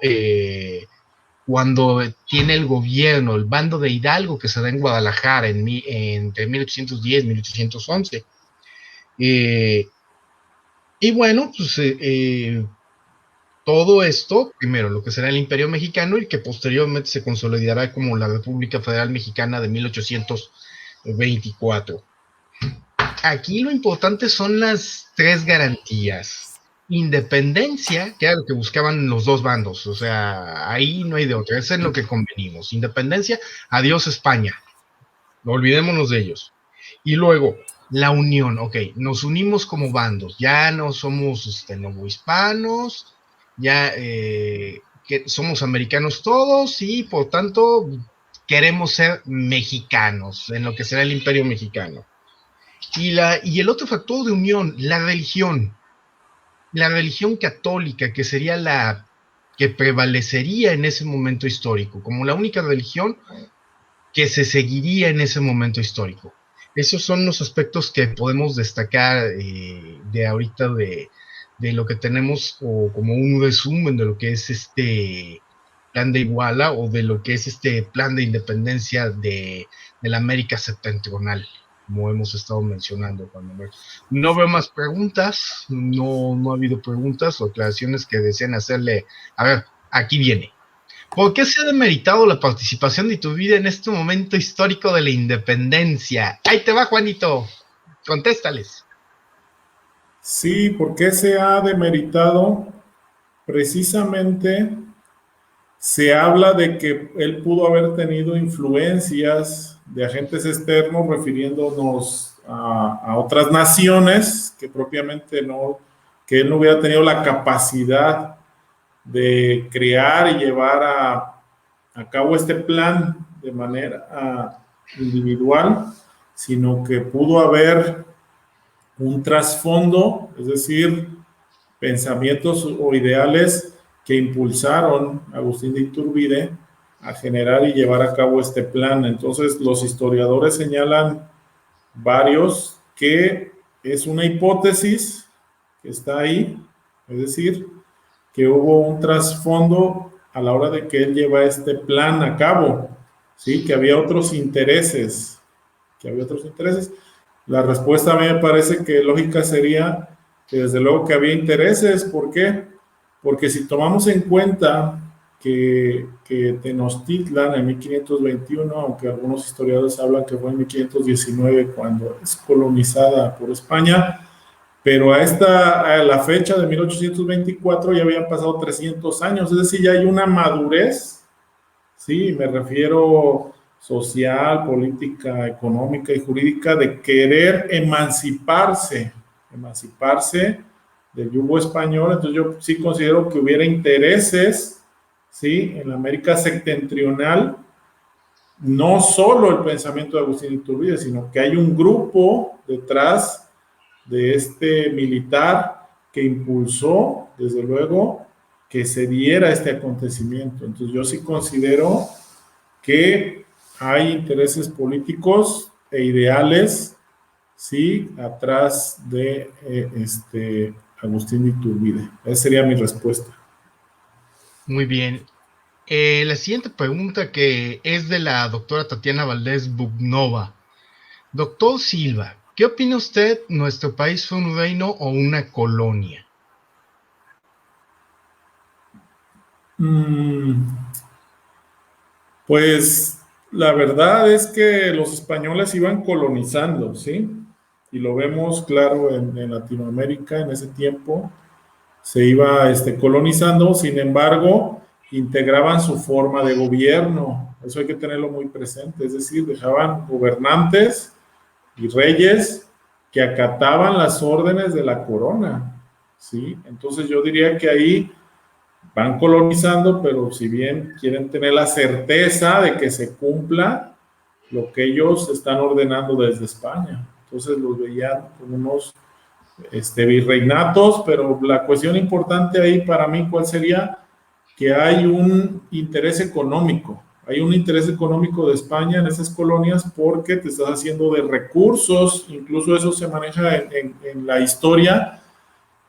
cuando tiene el gobierno, el bando de Hidalgo que se da en Guadalajara entre 1810 y 1811. Y bueno, pues todo esto, primero lo que será el Imperio Mexicano y que posteriormente se consolidará como la República Federal Mexicana de 1824. Aquí lo importante son las tres garantías. Independencia, que era lo que buscaban los dos bandos, o sea, ahí no hay de otra, es en lo que convenimos. Independencia, adiós España, olvidémonos de ellos. Y luego, la unión, ok, nos unimos como bandos, ya no somos novohispanos, ya que somos americanos todos y por tanto queremos ser mexicanos en lo que será el Imperio Mexicano. Y el otro factor de unión, la religión católica, que sería la que prevalecería en ese momento histórico, como la única religión que se seguiría en ese momento histórico. Esos son los aspectos que podemos destacar de ahorita de lo que tenemos, o como un resumen de lo que es este plan de Iguala, o de lo que es este plan de independencia de la América septentrional, como hemos estado mencionando, Juan Manuel. No veo más preguntas, no ha habido preguntas o aclaraciones que deseen hacerle. A ver, aquí viene. ¿Por qué se ha demeritado la participación de Iturbide en este momento histórico de la independencia? Ahí te va, Juanito. Contéstales. Sí, ¿por qué se ha demeritado? Precisamente se habla de que él pudo haber tenido influencias de agentes externos refiriéndonos a otras naciones que propiamente no, que él no hubiera tenido la capacidad de crear y llevar a cabo este plan de manera individual, sino que pudo haber un trasfondo, es decir, pensamientos o ideales que impulsaron a Agustín de Iturbide a generar y llevar a cabo este plan. Entonces, los historiadores señalan varios que es una hipótesis que está ahí, es decir, que hubo un trasfondo a la hora de que él lleva este plan a cabo, ¿sí? Que había otros intereses, que había otros intereses. La respuesta a mí me parece que lógica sería que desde luego que había intereses. ¿Por qué? Porque si tomamos en cuenta que Tenochtitlan en 1521, aunque algunos historiadores hablan que fue en 1519 cuando es colonizada por España, pero a la fecha de 1824 ya habían pasado 300 años, es decir, ya hay una madurez, sí, me refiero social, política, económica y jurídica, de querer emanciparse del yugo español. Entonces yo sí considero que hubiera intereses, sí, en la América septentrional, no solo el pensamiento de Agustín Iturbide, sino que hay un grupo detrás de este militar que impulsó, desde luego, que se diera este acontecimiento. Entonces yo sí considero que hay intereses políticos e ideales, sí, atrás de Agustín Iturbide. Esa sería mi respuesta. Muy bien. La siguiente pregunta, que es de la doctora Tatiana Valdés Bugnova. Doctor Silva, ¿qué opina usted? ¿Nuestro país fue un reino o una colonia? Pues la verdad es que los españoles iban colonizando, ¿sí? Y lo vemos claro en Latinoamérica en ese tiempo. Se iba colonizando, sin embargo, integraban su forma de gobierno. Eso hay que tenerlo muy presente. Es decir, dejaban gobernantes y reyes que acataban las órdenes de la corona, ¿sí? Entonces yo diría que ahí van colonizando, pero si bien quieren tener la certeza de que se cumpla lo que ellos están ordenando desde España. Entonces los veían como unos virreinatos, pero la cuestión importante ahí para mí, ¿cuál sería? Que hay un interés económico. Hay un interés económico de España en esas colonias porque te estás haciendo de recursos, incluso eso se maneja en la historia,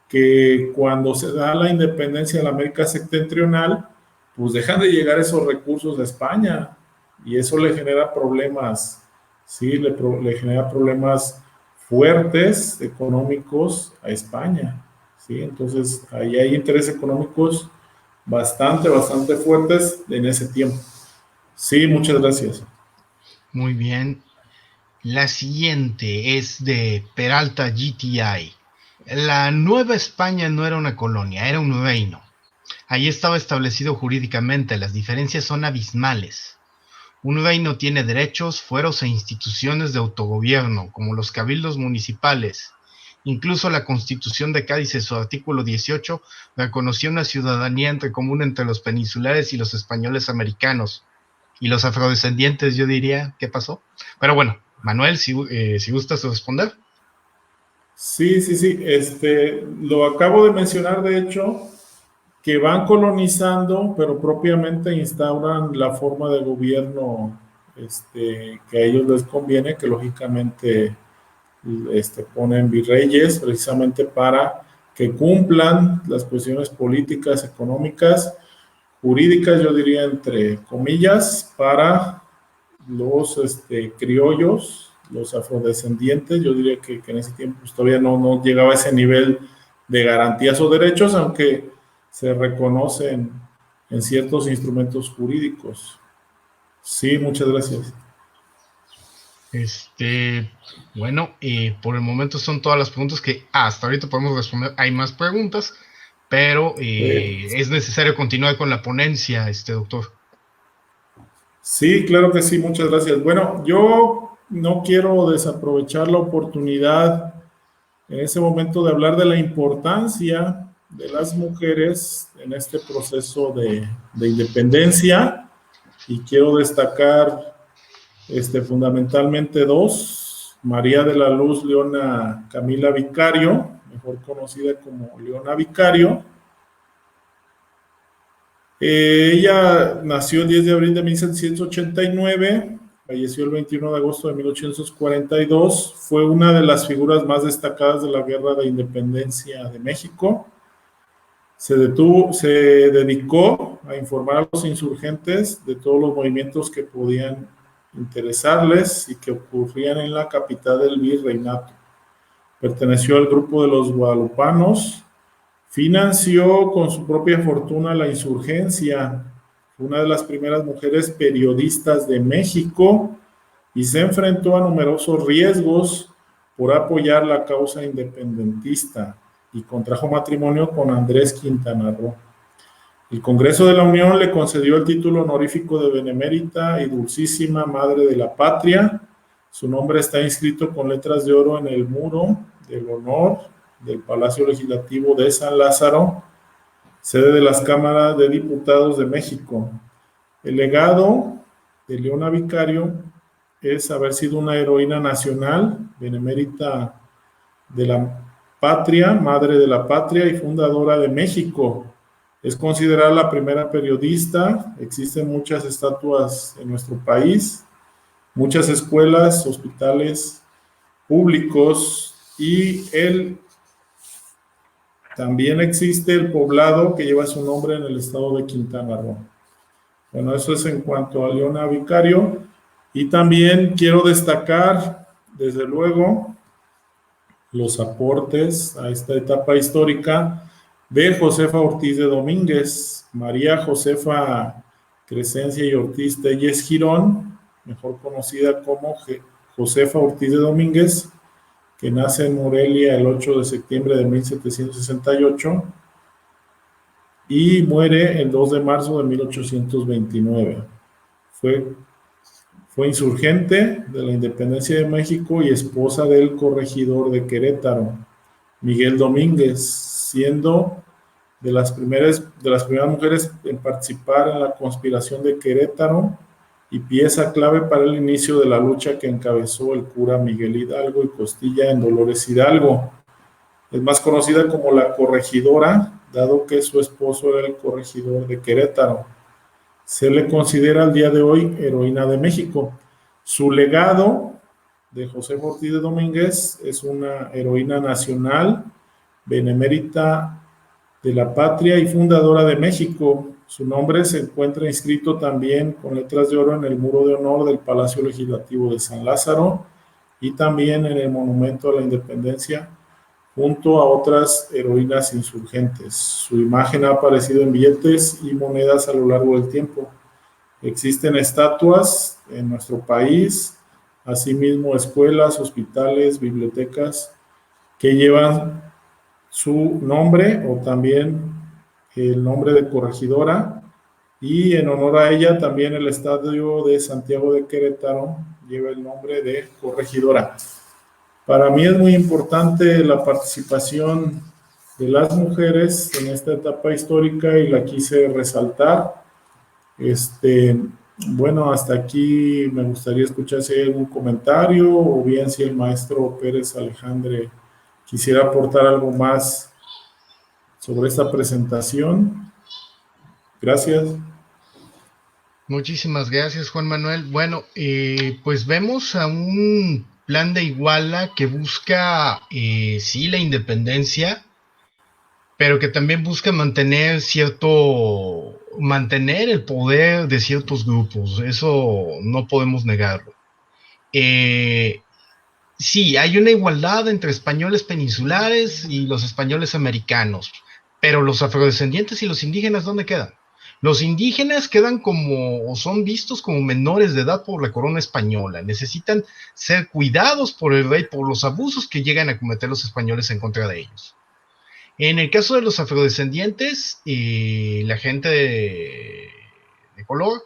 que cuando se da la independencia de la América septentrional, pues dejan de llegar esos recursos a España y eso le genera problemas, sí, le genera problemas fuertes económicos a España, sí, entonces ahí hay intereses económicos bastante fuertes en ese tiempo. Sí, muchas gracias. Muy bien. La siguiente es de Peralta GTI. La Nueva España no era una colonia, era un reino. Allí estaba establecido jurídicamente, las diferencias son abismales. Un reino tiene derechos, fueros e instituciones de autogobierno, como los cabildos municipales. Incluso la Constitución de Cádiz, en su artículo 18, reconoció una ciudadanía común entre los peninsulares y los españoles americanos. Y los afrodescendientes, yo diría, ¿qué pasó? Pero bueno, Manuel, si gustas responder. Sí, lo acabo de mencionar, de hecho, que van colonizando, pero propiamente instauran la forma de gobierno que a ellos les conviene, que lógicamente ponen virreyes precisamente para que cumplan las cuestiones políticas, económicas, jurídicas, yo diría entre comillas, para los criollos, los afrodescendientes. Yo diría que en ese tiempo pues, todavía no llegaba a ese nivel de garantías o derechos, aunque se reconocen en ciertos instrumentos jurídicos. Sí, muchas gracias. Bueno, por el momento son todas las preguntas que hasta ahorita podemos responder. Hay más preguntas, pero es necesario continuar con la ponencia, doctor. Sí, claro que sí, muchas gracias. Bueno, yo no quiero desaprovechar la oportunidad en ese momento de hablar de la importancia de las mujeres en este proceso de independencia, y quiero destacar fundamentalmente dos: María de la Luz Leona Camila Vicario, mejor conocida como Leona Vicario. Ella nació el 10 de abril de 1789, falleció el 21 de agosto de 1842, fue una de las figuras más destacadas de la Guerra de Independencia de México. Se dedicó a informar a los insurgentes de todos los movimientos que podían interesarles y que ocurrían en la capital del virreinato. Perteneció al grupo de los guadalupanos. Financió con su propia fortuna la insurgencia. Fue una de las primeras mujeres periodistas de México y se enfrentó a numerosos riesgos por apoyar la causa independentista, y contrajo matrimonio con Andrés Quintana Roo. El Congreso de la Unión le concedió el título honorífico de Benemérita y Dulcísima Madre de la Patria. Su nombre está inscrito con letras de oro en el muro del honor del Palacio Legislativo de San Lázaro, sede de las Cámaras de Diputados de México. El legado de Leona Vicario es haber sido una heroína nacional, benemérita de la patria, madre de la patria y fundadora de México. Es considerada la primera periodista. Existen muchas estatuas en nuestro país, muchas escuelas, hospitales públicos, y también existe el poblado que lleva su nombre en el estado de Quintana Roo. Bueno, eso es en cuanto a Leona Vicario. Y también quiero destacar, desde luego, los aportes a esta etapa histórica de Josefa Ortiz de Domínguez, María Josefa Crescencia y Ortiz Telles Girón, mejor conocida como Josefa Ortiz de Domínguez, que nace en Morelia el 8 de septiembre de 1768 y muere el 2 de marzo de 1829. Fue insurgente de la independencia de México y esposa del corregidor de Querétaro, Miguel Domínguez, siendo de las primeras mujeres en participar en la conspiración de Querétaro y pieza clave para el inicio de la lucha que encabezó el cura Miguel Hidalgo y Costilla en Dolores Hidalgo. Es más conocida como la corregidora, dado que su esposo era el corregidor de Querétaro. Se le considera al día de hoy heroína de México. Su legado de Josefa Ortiz de Domínguez es una heroína nacional, benemérita de la patria y fundadora de México. Su nombre se encuentra inscrito también con letras de oro en el muro de honor del Palacio Legislativo de San Lázaro y también en el Monumento a la Independencia, junto a otras heroínas insurgentes. Su imagen ha aparecido en billetes y monedas a lo largo del tiempo. Existen estatuas en nuestro país, asimismo escuelas, hospitales, bibliotecas que llevan su nombre o también el nombre de corregidora, y en honor a ella también el estadio de Santiago de Querétaro lleva el nombre de corregidora. Para mí es muy importante la participación de las mujeres en esta etapa histórica y la quise resaltar. Bueno, hasta aquí me gustaría escuchar si hay algún comentario o bien si el maestro Pérez Alejandre quisiera aportar algo más sobre esta presentación. Gracias. Muchísimas gracias, Juan Manuel. Bueno, pues vemos a un plan de Iguala que busca, sí, la independencia, pero que también busca mantener el poder de ciertos grupos. Eso no podemos negarlo. Sí, hay una igualdad entre españoles peninsulares y los españoles americanos, pero los afrodescendientes y los indígenas, ¿dónde quedan? Los indígenas quedan como, o son vistos como menores de edad por la corona española. Necesitan ser cuidados por el rey por los abusos que llegan a cometer los españoles en contra de ellos. En el caso de los afrodescendientes, la gente de color,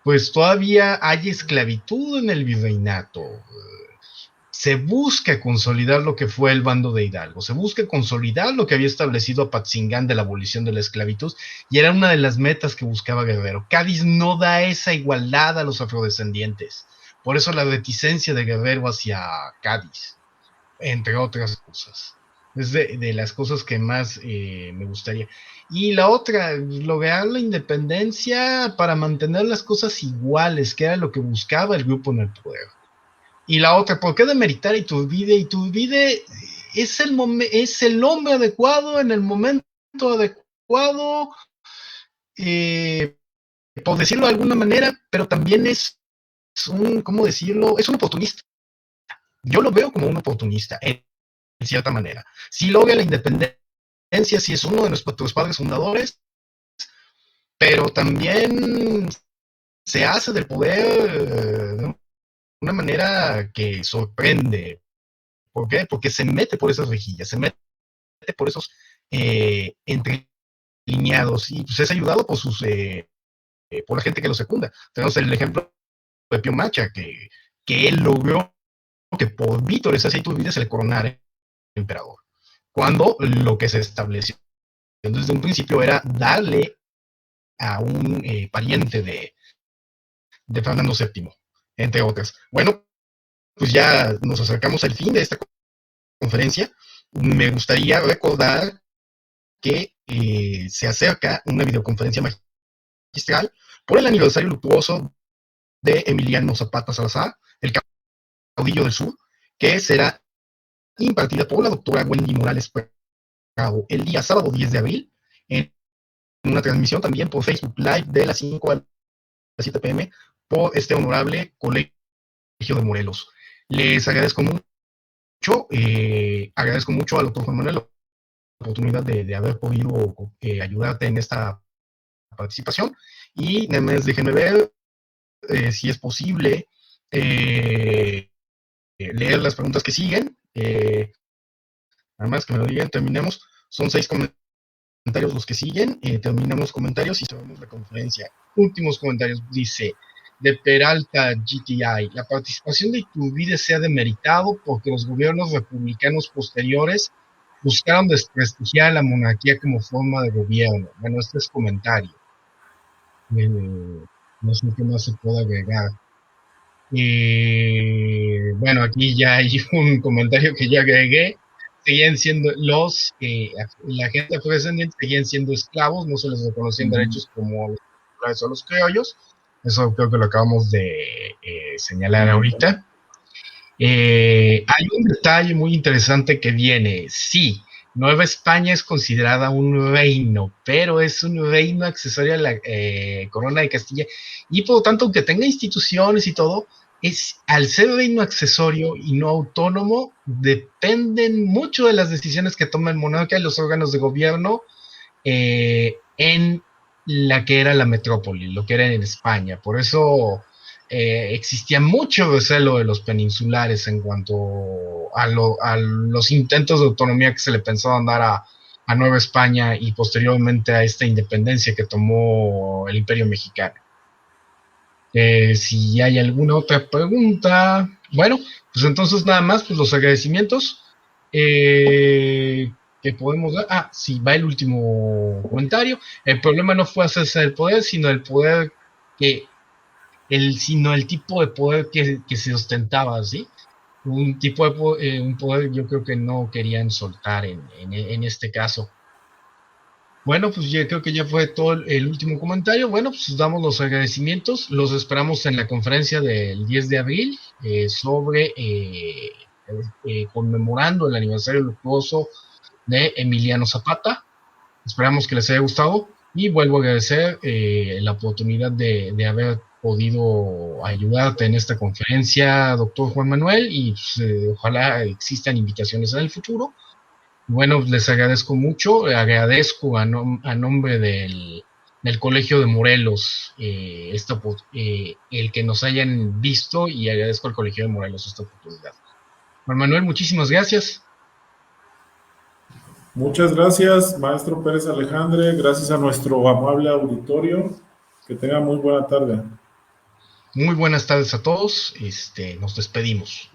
pues todavía hay esclavitud en el virreinato. Se busca consolidar lo que fue el bando de Hidalgo, se busca consolidar lo que había establecido Apatzingán de la abolición de la esclavitud, y era una de las metas que buscaba Guerrero. Cádiz no da esa igualdad a los afrodescendientes, por eso la reticencia de Guerrero hacia Cádiz, entre otras cosas. Es de las cosas que más me gustaría. Y la otra, lograr la independencia para mantener las cosas iguales, que era lo que buscaba el grupo en el poder. Y la otra, ¿por qué demeritar a Iturbide? Iturbide es el hombre adecuado en el momento adecuado, eh, por decirlo de alguna manera, pero también es un, ¿cómo decirlo? Es un oportunista. Yo lo veo como un oportunista, en cierta manera. Si logra la independencia, si es uno de nuestros padres fundadores, pero también se hace del poder de una manera que sorprende. ¿Por qué? Porque se mete por esas rejillas, se mete por esos entrelineados, y pues es ayudado por la gente que lo secunda. Tenemos el ejemplo de Pío Macha, que él logró que por vítores hacia Iturbide se le coronara emperador, cuando lo que se estableció desde un principio era darle a un pariente de Fernando VII, entre otras. Bueno, pues ya nos acercamos al fin de esta conferencia. Me gustaría recordar que se acerca una videoconferencia magistral por el aniversario luctuoso de Emiliano Zapata Salazar, el caudillo del sur, que será impartida por la doctora Wendy Morales Prado el día sábado 10 de abril, en una transmisión también por Facebook Live de las 5 a las 7 pm por este honorable colegio de Morelos. Les agradezco mucho, agradezco mucho al doctor Juan Manuel la oportunidad de haber podido ayudarte en esta participación, y nada más déjenme ver si es posible leer las preguntas que siguen. Nada más que me lo digan, terminemos. Son 6 comentarios los que siguen. Terminamos comentarios y cerramos la conferencia. Últimos comentarios. Dice de Peralta GTI: la participación de Iturbide se ha demeritado porque los gobiernos republicanos posteriores buscaron desprestigiar a la monarquía como forma de gobierno. Bueno, este es comentario. No sé qué más se puede agregar. Bueno, aquí ya hay un comentario que ya agregué. Seguían siendo la gente afrodescendiente seguían siendo esclavos, no se les reconocían derechos como los criollos. Eso creo que lo acabamos de señalar ahorita. Hay un detalle muy interesante que viene. Sí, Nueva España es considerada un reino, pero es un reino accesorio a la corona de Castilla, y por lo tanto, aunque tenga instituciones y todo, al ser reino accesorio y no autónomo, dependen mucho de las decisiones que toma el monarca y los órganos de gobierno en la que era la metrópoli, lo que era en España. Por eso existía mucho recelo de los peninsulares en cuanto a los intentos de autonomía que se le pensaban dar a Nueva España y posteriormente a esta independencia que tomó el Imperio Mexicano. Si hay alguna otra pregunta, bueno, pues entonces nada más, pues los agradecimientos que podemos dar. Ah, sí, va el último comentario. El problema no fue hacerse del poder, sino el poder sino el tipo de poder que se ostentaba, ¿sí? Un tipo de un poder yo creo que no querían soltar en este caso. Bueno, pues yo creo que ya fue todo el último comentario. Bueno, pues damos los agradecimientos. Los esperamos en la conferencia del 10 de abril sobre conmemorando el aniversario luctuoso de Emiliano Zapata. Esperamos que les haya gustado y vuelvo a agradecer la oportunidad de haber podido ayudarte en esta conferencia, doctor Juan Manuel, y pues, ojalá existan invitaciones en el futuro. Bueno, les agradezco mucho, agradezco a nombre del Colegio de Morelos el que nos hayan visto y agradezco al Colegio de Morelos esta oportunidad. Juan Manuel, muchísimas gracias. Muchas gracias, maestro Pérez Alejandre. Gracias a nuestro amable auditorio. Que tenga muy buena tarde. Muy buenas tardes a todos. Nos despedimos.